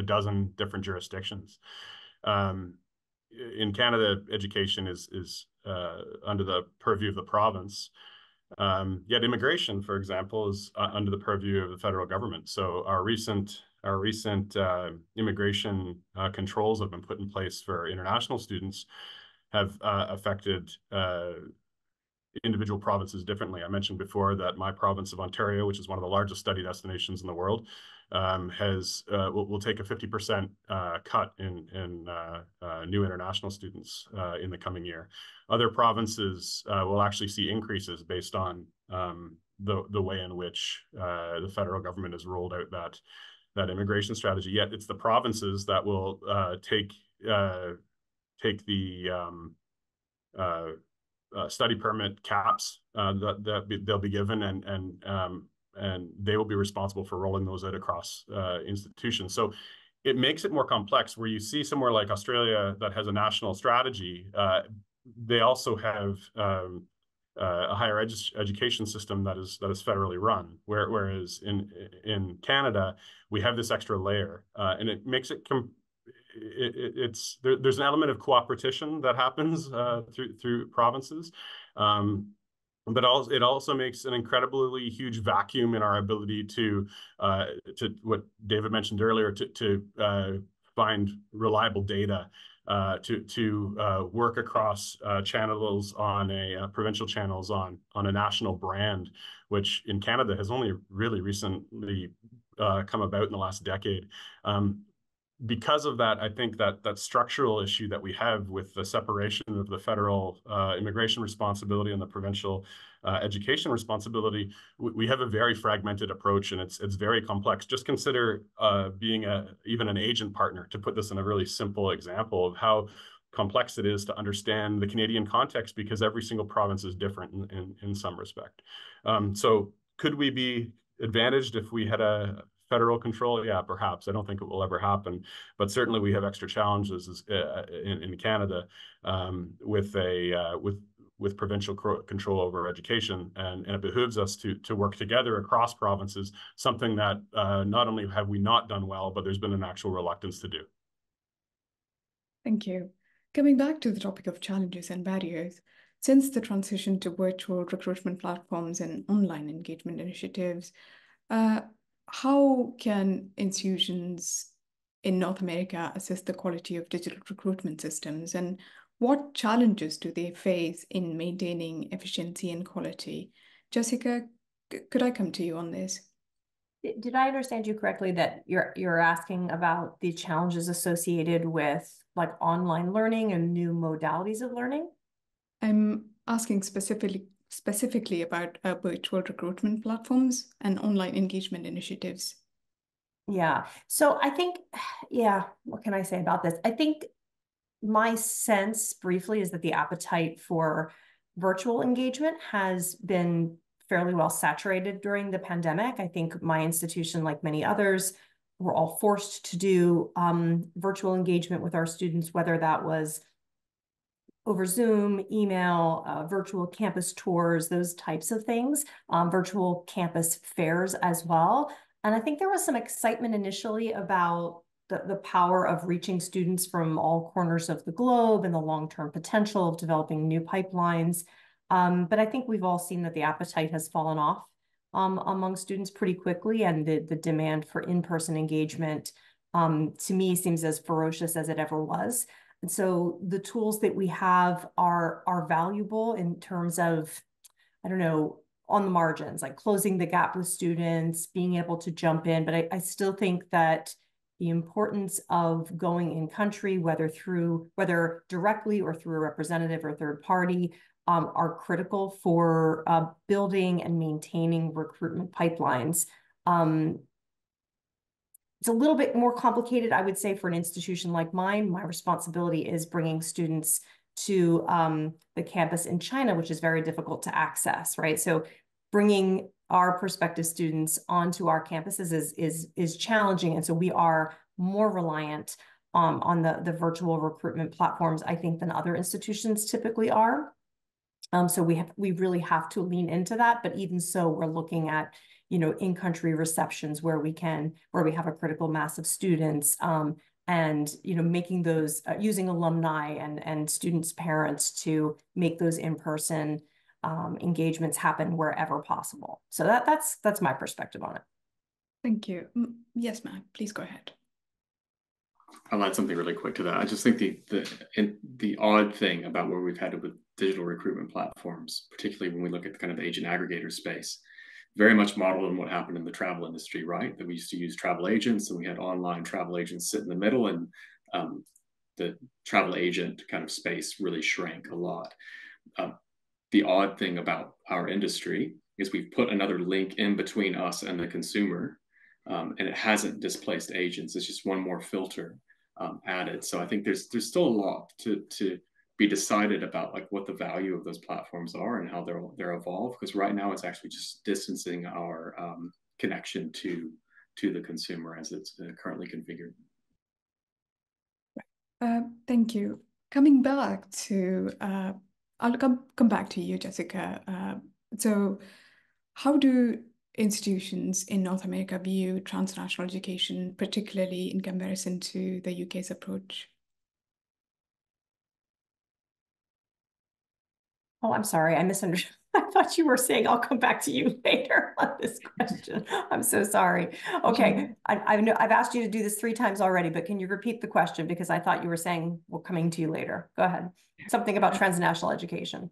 dozen different jurisdictions. In Canada, education is under the purview of the province. Yet immigration, for example, is under the purview of the federal government. So our recent immigration controls have been put in place for international students have affected individual provinces differently. I mentioned before that my province of Ontario, which is one of the largest study destinations in the world, will take a 50% cut in new international students in the coming year. Other provinces will actually see increases based on the way in which the federal government has rolled out that immigration strategy. Yet it's the provinces that will take the study permit caps that they'll be given, and they will be responsible for rolling those out across institutions. So it makes it more complex. Where you see somewhere like Australia that has a national strategy, they also have a higher education system that is federally run. Whereas in Canada, we have this extra layer, and it makes it there's an element of cooperation that happens through provinces, but it also makes an incredibly huge vacuum in our ability to what David mentioned earlier, to find reliable data, to work across channels on provincial channels on a national brand, which in Canada has only really recently come about in the last decade. Because of that, I think that structural issue that we have with the separation of the federal immigration responsibility and the provincial education responsibility, we have a very fragmented approach, and it's very complex. Just consider being even an agent partner, to put this in a really simple example of how complex it is to understand the Canadian context, because every single province is different in some respect. So could we be advantaged if we had a federal control? Yeah, perhaps. I don't think it will ever happen, but certainly we have extra challenges in Canada with provincial control over education, and it behooves us to work together across provinces, something that not only have we not done well, but there's been an actual reluctance to do. Thank you. Coming back to the topic of challenges and barriers, since the transition to virtual recruitment platforms and online engagement initiatives, how can institutions in North America assess the quality of digital recruitment systems, and what challenges do they face in maintaining efficiency and quality? Jessica, could I come to you on this? Did I understand you correctly that you're asking about the challenges associated with like online learning and new modalities of learning? I'm asking specifically about virtual recruitment platforms and online engagement initiatives. Yeah. So I think, yeah, what can I say about this? I think my sense briefly is that the appetite for virtual engagement has been fairly well saturated during the pandemic. I think my institution, like many others, were all forced to do virtual engagement with our students, whether that was over Zoom, email, virtual campus tours, those types of things, virtual campus fairs as well. And I think there was some excitement initially about the power of reaching students from all corners of the globe and the long-term potential of developing new pipelines. But I think we've all seen that the appetite has fallen off among students pretty quickly, and the demand for in-person engagement, to me, seems as ferocious as it ever was. And so the tools that we have are valuable in terms of, I don't know, on the margins, like closing the gap with students, being able to jump in. But I still think that the importance of going in country, whether directly or through a representative or third party, are critical for building and maintaining recruitment pipelines. It's a little bit more complicated, I would say, for an institution like mine. My responsibility is bringing students to the campus in China, which is very difficult to access, right? So bringing our prospective students onto our campuses is challenging. And so we are more reliant on the virtual recruitment platforms, I think, than other institutions typically are. So we really have to lean into that. But even so, we're looking at, in-country receptions where we have a critical mass of students, and making those using alumni and students' parents to make those in-person engagements happen wherever possible. So that's my perspective on it. Thank you. Yes, Matt, please go ahead. I'll add something really quick to that. I just think the odd thing about where we've had it with digital recruitment platforms, particularly when we look at the kind of agent aggregator space, very much modeled on what happened in the travel industry, right? That we used to use travel agents, and we had online travel agents sit in the middle, and the travel agent kind of space really shrank a lot. The odd thing about our industry is we've put another link in between us and the consumer, and it hasn't displaced agents. It's just one more filter added. So I think there's still a lot to be decided about, like what the value of those platforms are and how they're evolved. Because right now it's actually just distancing our connection to the consumer as it's currently configured. Thank you. Coming back to, I'll come back to you, Jessica. So how do institutions in North America view transnational education, particularly in comparison to the UK's approach? Oh, I'm sorry, I misunderstood. I thought you were saying I'll come back to you later on this question. I'm so sorry. Okay, I know I've asked you to do this 3 times already, but can you repeat the question? Because I thought you were saying we're coming to you later. Go ahead. Something about transnational education.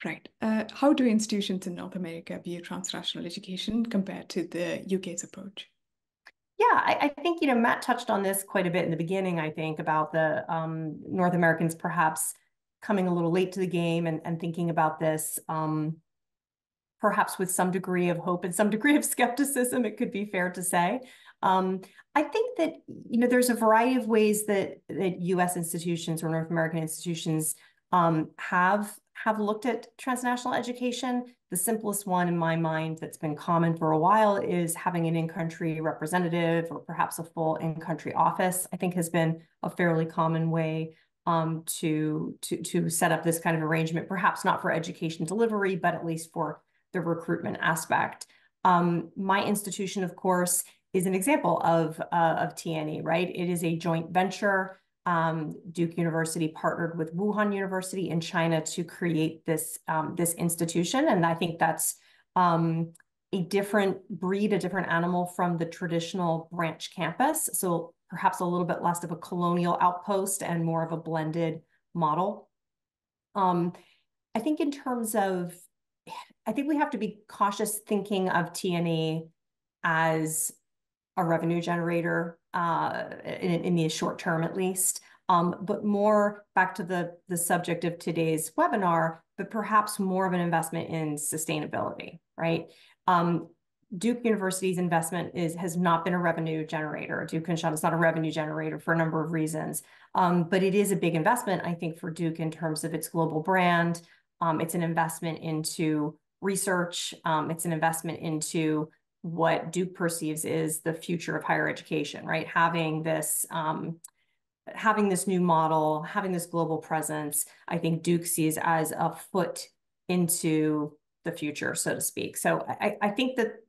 Right. How do institutions in North America view transnational education compared to the UK's approach? Yeah, I think, Matt touched on this quite a bit in the beginning, I think, about the North Americans perhaps coming a little late to the game and thinking about this perhaps with some degree of hope and some degree of skepticism, it could be fair to say. I think that, there's a variety of ways that US institutions or North American institutions have looked at transnational education. The simplest one in my mind that's been common for a while is having an in-country representative or perhaps a full in-country office, I think has been a fairly common way to set up this kind of arrangement, perhaps not for education delivery, but at least for the recruitment aspect. My institution, of course, is an example of TNE, right? It is a joint venture. Duke University partnered with Wuhan University in China to create this institution, and I think that's a different breed, a different animal from the traditional branch campus. So perhaps a little bit less of a colonial outpost and more of a blended model. I think in terms of, I think we have to be cautious thinking of TNE as a revenue generator in the short term, at least. But more back to the subject of today's webinar, but perhaps more of an investment in sustainability, right? Duke University's investment has not been a revenue generator. Duke and Sean is not a revenue generator for a number of reasons. But it is a big investment, I think, for Duke in terms of its global brand. It's an investment into research. It's an investment into what Duke perceives is the future of higher education, right? Having this new model, having this global presence, I think Duke sees as a foot into the future, so to speak. So I think that,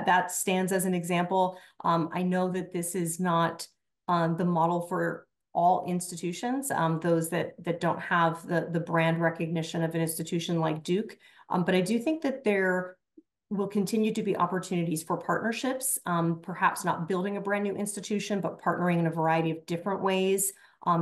that stands as an example. I know that this is not the model for all institutions, those that don't have the brand recognition of an institution like Duke. But I do think that there will continue to be opportunities for partnerships, perhaps not building a brand new institution, but partnering in a variety of different ways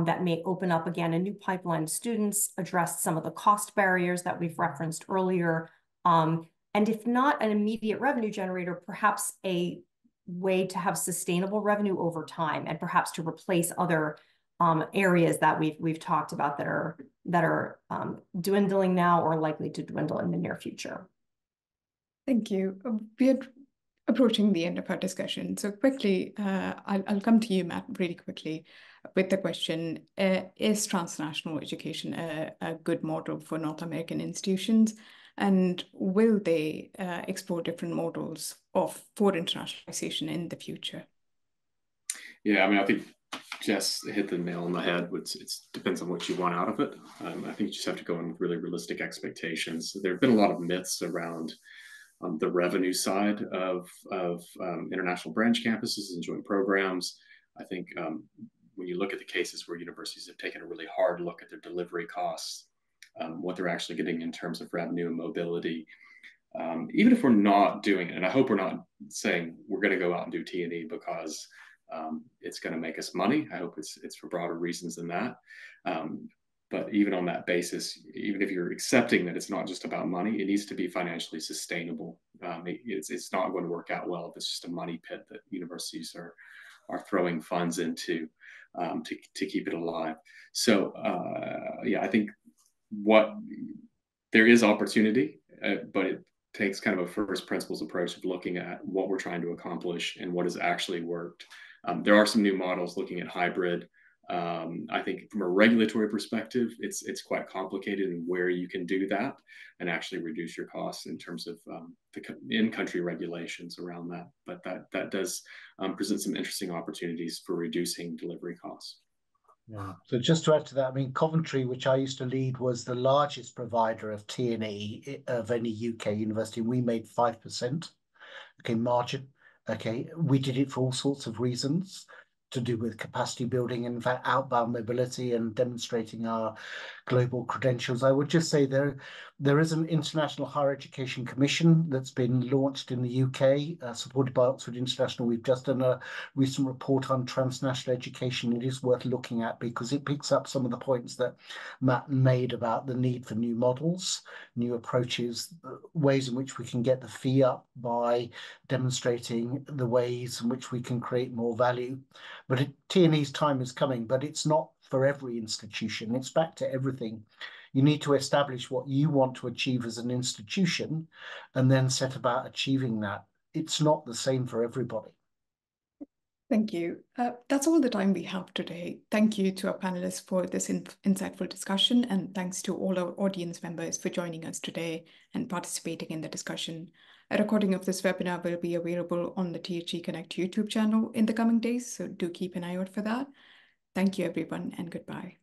that may open up, again, a new pipeline of students, address some of the cost barriers that we've referenced earlier. And if not an immediate revenue generator, perhaps a way to have sustainable revenue over time and perhaps to replace other areas that we've talked about that are dwindling now or likely to dwindle in the near future. Thank you. We're approaching the end of our discussion. So quickly, I'll come to you, Matt, really quickly with the question, is transnational education a good model for North American institutions? And will they explore different models for internationalization in the future? Yeah, I mean, I think Jess hit the nail on the head. It depends on what you want out of it. I think you just have to go in with really realistic expectations. There have been a lot of myths around the revenue side of international branch campuses and joint programs. I think when you look at the cases where universities have taken a really hard look at their delivery costs, what they're actually getting in terms of revenue and mobility, even if we're not doing it, and I hope we're not saying we're going to go out and do T&E because it's going to make us money. I hope it's for broader reasons than that. But even on that basis, even if you're accepting that it's not just about money, it needs to be financially sustainable It's not going to work out well if it's just a money pit that universities are throwing funds into to keep it alive. So yeah, I think there is opportunity, but it takes kind of a first principles approach of looking at what we're trying to accomplish and what has actually worked. There are some new models looking at hybrid. I think from a regulatory perspective, it's quite complicated in where you can do that and actually reduce your costs in terms of the in-country regulations around that. But that does present some interesting opportunities for reducing delivery costs. Yeah. So just to add to that, I mean, Coventry, which I used to lead, was the largest provider of T&E of any UK university. We made 5%, okay, margin. Okay, we did it for all sorts of reasons to do with capacity building and, in fact, outbound mobility and demonstrating our global credentials. I would just say there is an International Higher Education Commission that's been launched in the UK, supported by Oxford International. We've just done a recent report on transnational education. It is worth looking at because it picks up some of the points that Matt made about the need for new models, new approaches, ways in which we can get the fee up by demonstrating the ways in which we can create more value. But T&E's time is coming, but it's not for every institution. It's back to everything. You need to establish what you want to achieve as an institution and then set about achieving that. It's not the same for everybody. Thank you. That's all the time we have today. Thank you to our panelists for this insightful discussion, and thanks to all our audience members for joining us today and participating in the discussion. A recording of this webinar will be available on the THE Connect YouTube channel in the coming days, so do keep an eye out for that. Thank you, everyone, and goodbye.